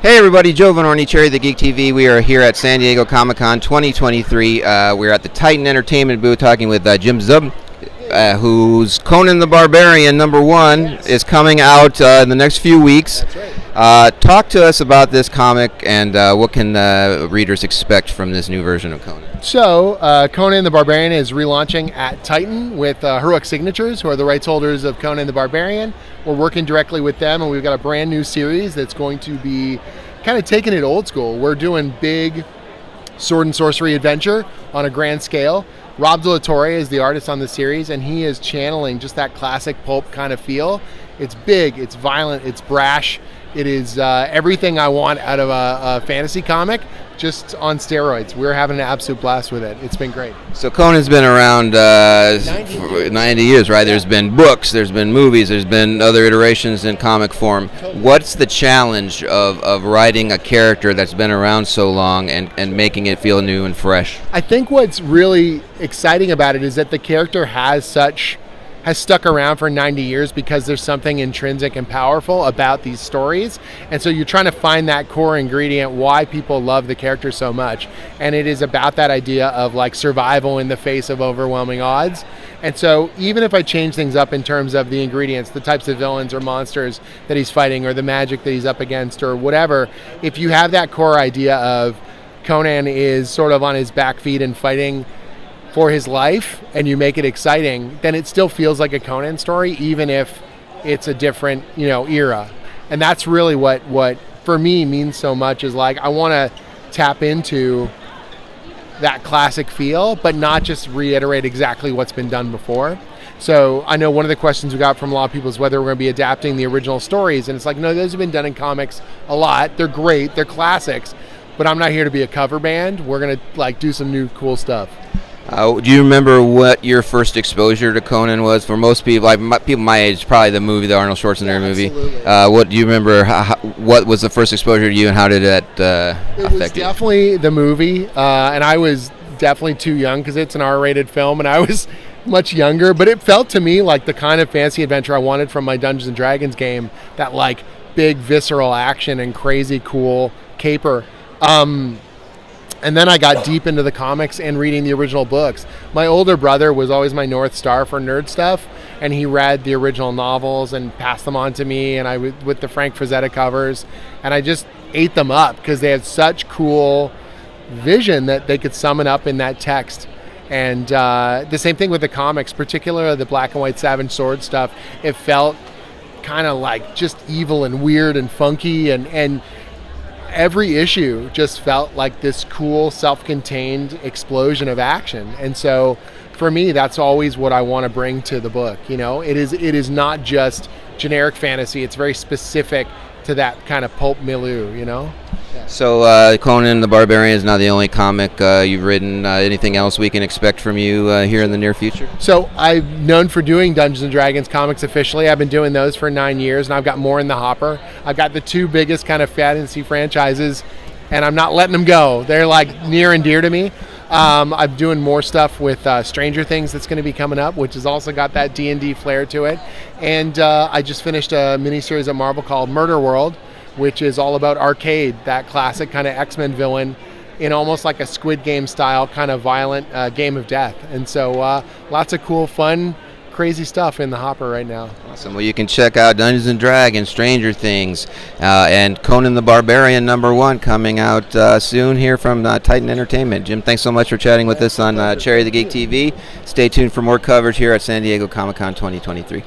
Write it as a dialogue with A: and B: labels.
A: Hey everybody, Joe Vanourney, Cherry the Geek TV. We are here at San Diego Comic-Con 2023. We're at the Titan Entertainment booth talking with Jim Zub, whose Conan the Barbarian #1 is coming out in the next few weeks.
B: That's right.
A: Talk to us about this comic and what can readers expect from this new version of Conan.
B: So, Conan the Barbarian is relaunching at Titan with Heroic Signatures, who are the rights holders of Conan the Barbarian. We're working directly with them, and we've got a brand new series that's going to be kind of taking it old school. We're doing big sword and sorcery adventure on a grand scale. Rob De La Torre is the artist on the series, and he is channeling just that classic pulp kind of feel. It's big, it's violent, it's brash. It is everything I want out of a fantasy comic, just on steroids. We're having an absolute blast with it. It's been great.
A: So Conan's been around 90 years, right? There's been books, there's been movies, there's been other iterations in comic form. What's the challenge of writing a character that's been around so long and making it feel new and fresh?
B: I think what's really exciting about it is that the character has stuck around for 90 years because there's something intrinsic and powerful about these stories. And so you're trying to find that core ingredient, why people love the character so much. And it is about that idea of like survival in the face of overwhelming odds. And so even if I change things up in terms of the ingredients, the types of villains or monsters that he's fighting or the magic that he's up against or whatever, if you have that core idea of Conan is sort of on his back feet and fighting for his life, and you make it exciting, then it still feels like a Conan story, even if it's a different, era. And that's really what for me means so much, is like I want to tap into that classic feel, but not just reiterate exactly what's been done before. So I know one of the questions we got from a lot of people is whether we're going to be adapting the original stories, and it's like, no, those have been done in comics a lot. They're great, they're classics, but I'm not here to be a cover band. We're going to do some new cool stuff.
A: Do you remember what your first exposure to Conan was? For most people, people my age, probably the movie, the Arnold Schwarzenegger movie.
B: Absolutely.
A: What do you remember? What was the first exposure to you, and how did that affect you?
B: It was definitely the movie, and I was definitely too young because it's an R-rated film, and I was much younger. But it felt to me like the kind of fantasy adventure I wanted from my Dungeons and Dragons game. That big visceral action and crazy cool caper. And then I got deep into the comics and reading the original books. My older brother was always my North Star for nerd stuff, and he read the original novels and passed them on to me, and I with the Frank Frazetta covers, and I just ate them up because they had such cool vision that they could summon up in that text. And the same thing with the comics, particularly the black and white Savage Sword stuff. It felt kind of like just evil and weird and funky, and every issue just felt like this cool, self-contained explosion of action. And so for me, that's always what I want to bring to the book. It is not just generic fantasy. It's very specific to that kind of pulp milieu, Yeah.
A: So Conan the Barbarian is not the only comic you've written. Anything else we can expect from you here in the near future?
B: So I'm known for doing Dungeons and Dragons comics officially. I've been doing those for 9 years, and I've got more in the hopper. I've got the two biggest kind of fantasy franchises, and I'm not letting them go. They're near and dear to me. I'm doing more stuff with Stranger Things that's going to be coming up, which has also got that D&D flair to it. And I just finished a miniseries at Marvel called Murder World, which is all about Arcade, that classic kind of X-Men villain in almost like a Squid Game style kind of violent game of death. And so lots of cool, fun, crazy stuff in the hopper right now.
A: Awesome. Well, you can check out Dungeons & Dragons, Stranger Things, and Conan the Barbarian #1 coming out soon here from Titan Entertainment. Jim, thanks so much for chatting with us on Cherry the Geek TV. Stay tuned for more coverage here at San Diego Comic-Con 2023.